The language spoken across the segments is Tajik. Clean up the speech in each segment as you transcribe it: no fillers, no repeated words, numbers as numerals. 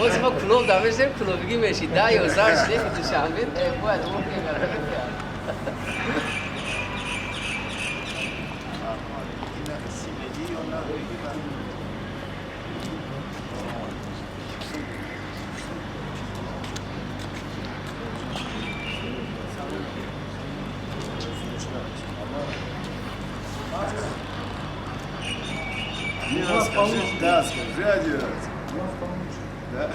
اوز ما کلوب داشتیم کلوبی میشی دایی وزارش نمی‌دوشم بید باید اون می‌گرد Да, скажи один раз. Да.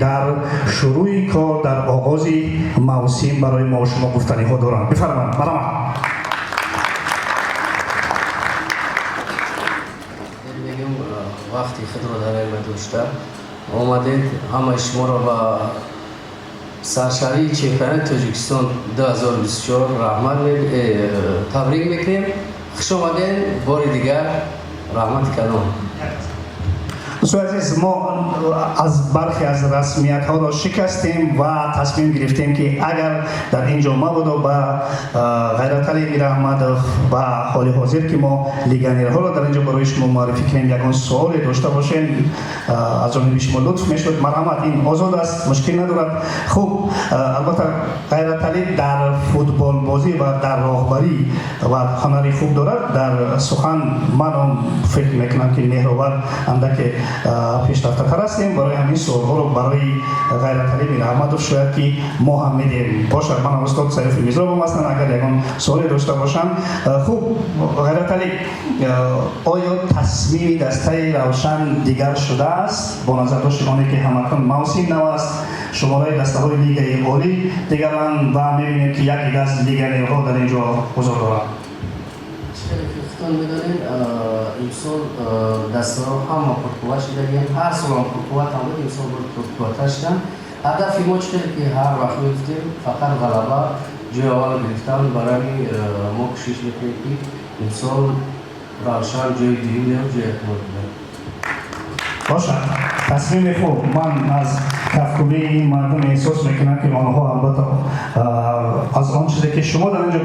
در شروع کار در آغازی موسیم برای ما و شما گفتنی ها دارم. بفرمایید. مرحبا. میگم وقتی خود رو در علم داشته اومدید همه شما رو با سرشاری چمپیونات تاجیکستان 2024 رحمت تبریک میکنیم. خوش آمدین بار دیگر رحمت کلام. دوستان عزیز، ما از برخی از رسمیت ها را شکستیم و تصمیم گرفتیم که اگر در اینجا مبادا با غیرت علی رحمت و حال حاضر که ما لیگانیر ها را در اینجا برای شما معرفی کنیم یکان سوال داشته باشین از جانب شما لطف میشد. مرحمت، این آزاد است، مشکل ندارد. خوب، البته غیرت علی در فوتبال بازی و در راهبری و هنری خوب دارد. در سخن من فکر میکنم که مهرآور اندک پیشرفته تر هستیم. برای همین سوال ها رو برای غیرت علی رحمت شاید که ما هم میدیم. باشد، من استاد سیف میزرابم هستم اگر یکان سوالی داشته باشم. خوب، غیرت علی، آیا تصمیم دسته روشن دیگر شده است با نظر داشته آنی که همکنون موسیم نو است، شماره دسته های لیگ عالی دیگران و میبینیم که یکی از لیگ ها در اینجا حضور دارند؟ خودتون میدونید امسال دسته ها هم پرقوه شدیم، هر سال هم پرقوه هم بود، امسال بود پرقوه شدن. هدف ما چیه که هر وقت میفتیم فقط غلبه جای اول گرفتن. برای ما کوشش میکنیم که امسال равшан جای دوم یا جای اول بودن. باشد، تصمیم خوب. من از کفکوبی این مردم احساس میکنم که آنها البته از آن چیزی که شما در اینجا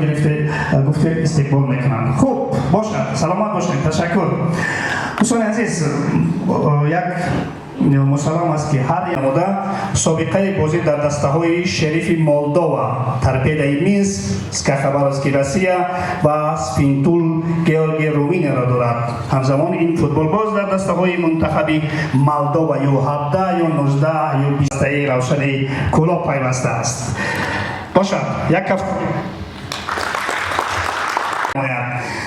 گفته استقبال میکنن. خوب، باشد، سلامت باشید. تشکر. دوستان عزیز، یک مسلم است که هر یک سابقه بازی در دسته های شریف مولداوا ترپیده مینس، که خبر است که روسیه و سپینتول گیورگی رومینیا را دارد. همزمان این فوتبال باز در دسته های منتخبی مولداوا یا 17 یا 19 یا 20 روشن کولاب پیوسته است. باشد، یک کف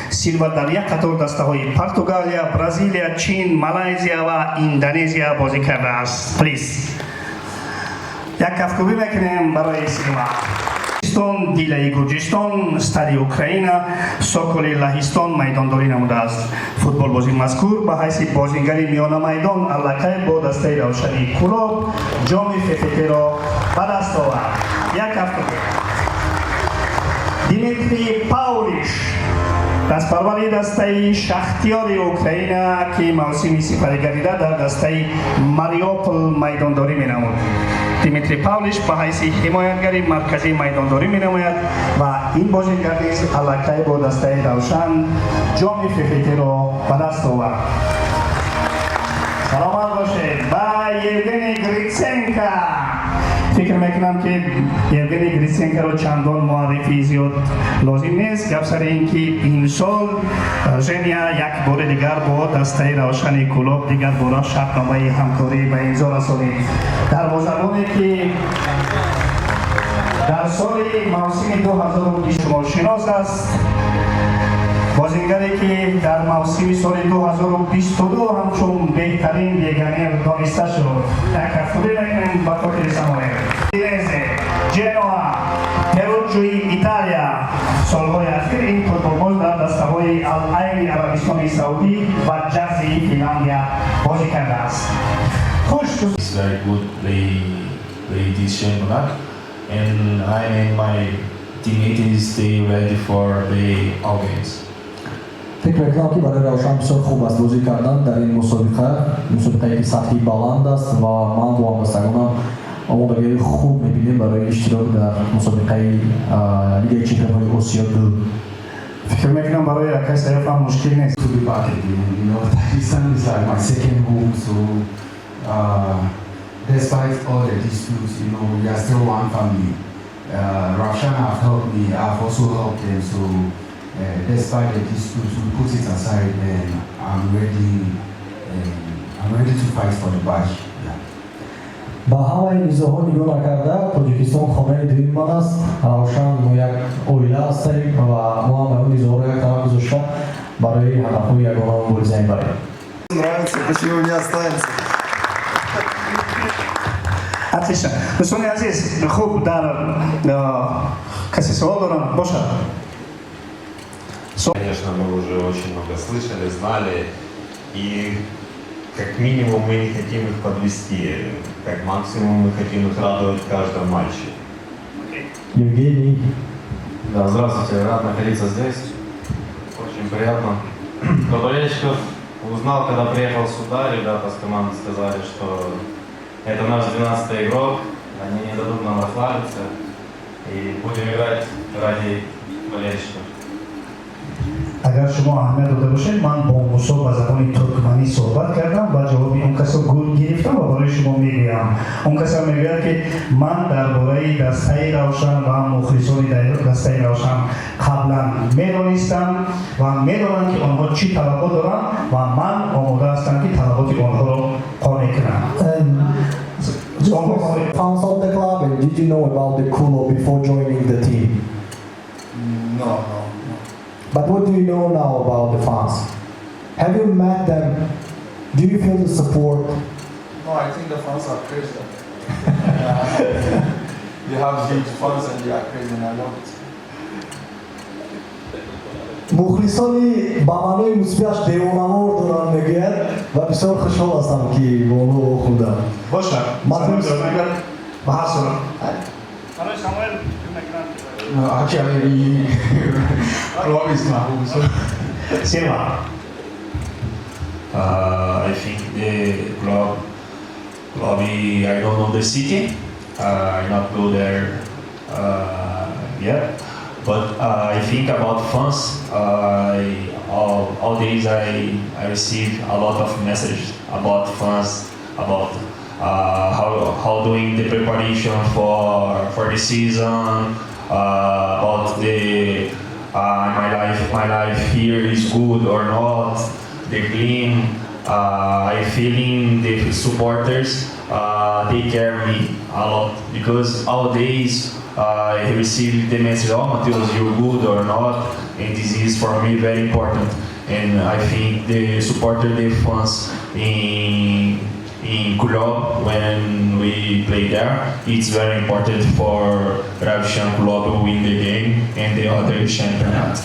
سیلوا در یک قطار دسته های پرتغالیا، برزیلیا، چین، مالایزیا و اندونزیا بازی کرده است. پلیز یک کفکوبی میکنیم برای سیلوا. дилаи Гурҷистон, стади Украина, Соколи Лаҳистон майдондорӣ намудааст. Футболбози мазкур ба ҳайси бозингари миёна майдон аллакай бо дастаи равшани Кӯлоб ҷоми ФФТ-ро ба даст овард. Як автомобил. Димитрий Павлиш, дастпарвари дастаи Шахтёри Украина ки Мавсими сифарӣ гардида дар дастаи Мариупол майдондорӣ менамуд. Димитрий Павлиш ба ҳайси ҳимоятгари марказӣ майдондорӣ менамояд ва ин бозингар низ аллакай бо дастаи Равшан ҷоми ФФТ-ро ба даст овард. саломат бошед. Ба Евгений Гриценко. фикр мекунам ки Евгений Гриценкоро чандон муаррифии зиёд лозим нест. гап сари ин ки ин сол Женя як бори дигар бо дастаи Равшани Кӯлоб дигар бора шартномаи ҳамкорӣ ба имзо расонид. дарвозабоне ки дар соли мавсими 2020 шуморшинос аст, бозингаре ки дар мавсими соли 2022 ҳамчун беҳтарин легионер дониста шуд. як ҳафтаи мекунем ба хотири самоед. Удинезе, Ҷеноа, Перуҷҷои Италия. солҳои ахир ин футболбоз дар дастаҳои Ал-Айни Арабистони Саудӣ ва Ҷаззии Финляндия бозӣ кардааст. Хуш. It's very good play this championat, and I and my teammates stay ready for the all games. فکر میکنم که برای روشن بسیار خوب است بازی کردن در این مسابقه که سطحی بلند است و من و هموطنانم آمادگی خوب می‌بینیم برای اشتراک در مسابقه لیگ چمپیون‌های آسیا 2. فکر میکنم برای کسی طرف هم مشکل نیست. To be back again, Pakistan is like my second home, so despite all the disputes, we are still one family. Ravshan have helped me, I've also helped them, so despite the disputes, we put it aside, and I'm ready to fight for the badge. با همه نیزه‌ها نگاه نکرده تاجیکستان خانه دویم من است. روشن ما یک عائله هستیم و ما هم اون نیزه‌ها رو یک طرف گذاشته برای هدف‌های یگانه مبارزه می‌بریم. Нравится, почему не останется? Отлично. Дустони азиз, хуб дар каси савол дорам бошад. Конечно, мы уже очень много слышали, знали, и как минимум мы не хотим их подвести, как максимум мы хотим их радовать в каждом матче. Евгений. Да, здравствуйте, рад находиться здесь, очень приятно. Про болельщиков узнал, когда приехал сюда, ребята с команды сказали, что это наш 12-й игрок, они не дадут нам расслабиться, и будем играть ради болельщиков. агар шумо аҳамият дода бошед, ман бо мусо ба забони туркманӣ суҳбат кардам ва ҷавоби он касо гул гирифтам ва барои шумо мегӯям. Он касо мегӯяд ки ман дар бораи дастаи Равшан ва мухлисони дастаи Равшан қаблан медонистам ва медонам ки онҳо чӣ талабот доранд ва ман омода ҳастам ки талаботи онҳоро қонеъ кунам. Fans of the club, and did you know about the Kūlоб before joining the team? No. But what do you know now about the fans? Have you met them? Do you feel the support? No, I think the fans are crazy. You have huge fans and you are crazy, and I love it. مخلصانی با معنای مثبتش دیوانه‌وار دارن میگوید و بسیار خوشحال هستم که با اونها خوندم. бошад. Ман ба ҳар сурат. No, actually, Kūlоб is my home, so Сева. I think the club, I don't know the city. I not go there yet. But I think about fans. All days I receive a lot of messages about fans, about how doing the preparation for the season, about my life here is good or not, the clean. I feeling the supporters they care me a lot because all days I receive the message, oh Matheus, you're good or not, and this is for me very important. And I think the supporter, the fans in Kӯлоб when we play there. It's very important for Равшан Кӯлоб to win the game and the other championat.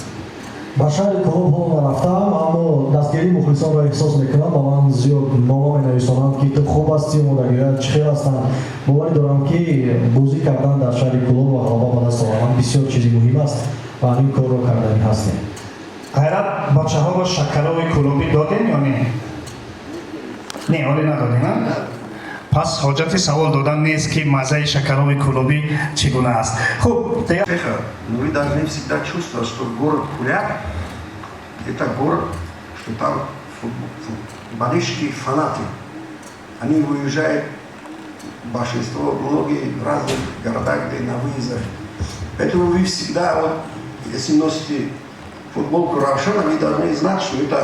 ба шаҳри Кӯлоб ҳоло нарафтаам, аммо дастгирии мухлисонро эҳсос мекунам. Ба ман зиёд нома менависонанд ки ту хуб ҳастӣ, модагият чӣ хел ҳастанд. боварӣ дорам ки бозӣ кардан дар шаҳри Кӯлоб ва ғалаба ба даст овардан бисёр чизи муҳим аст ва ҳамин корро кардани ҳастем. Гайрат бачаҳоро шакарови кӯлобӣ додем ё не? Не, оле надодем, а? Пас ҳоҷати савол додан нест ки маззаи шакарови кӯлобӣ чӣ гуна аст. Хуб, но вы должны всегда чувствовать, что город Кӯлоб – это город, что там болельщики, фанаты. Они выезжают, большинство, многие в разных городах, где на выездах. Поэтому вы всегда, вот, если носите футболку Равшана, вы должны знать, что это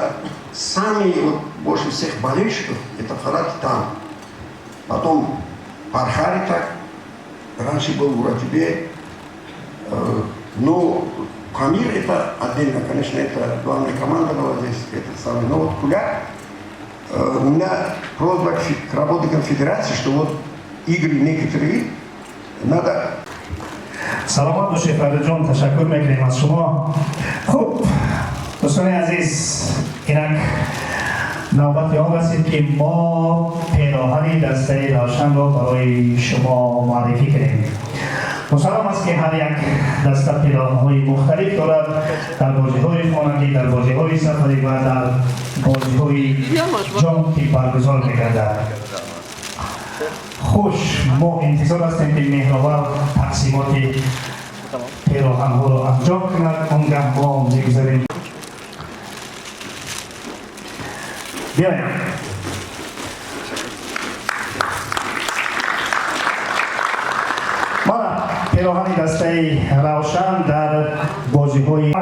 самые, вот, больше всех болельщиков, это фанаты там. Потом Пархари так, раньше был в Уратибе, но Камир это отдельно, конечно, это главная команда была здесь, это самый. Но вот Кӯлоб, у меня просьба к работникам федерации, что вот игры некоторые надо... саломат бошед фариҷон, ташаккур мекунем аз шумо. Хуб, дӯстони азиз, инак навбати он расид ки мо пероҳани дастаи Равшанро барои шумо муаррифӣ кунем. мусаллам аст ки ҳар як даста пероҳанҳои мухталиф дорад дар бозиҳои хонагӣ, дар бозиҳои сафарӣ ва дар бозиҳои ҷон ки баргузор мегардад. хуш, мо интизор ҳастем ки меҳровар тақсимоти пероҳанҳоро анҷом кунад. он гап мо мегузарем. بیایم ما پیراهن دسته روشن در بازی‌های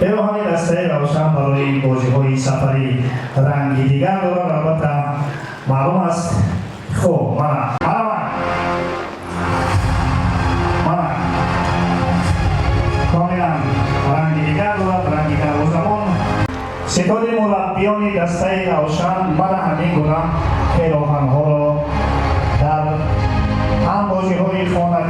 پیراهن دسته روشن برای بازی‌های سفری رنگی دیگر دارد. البته معلوم است. خب کاملا رنگی دیگر دارد، رنگی دروازه‌بان. ستاد مربیان دسته روشن من همین گونه پیراهن‌ها را در هم بازی‌های خانه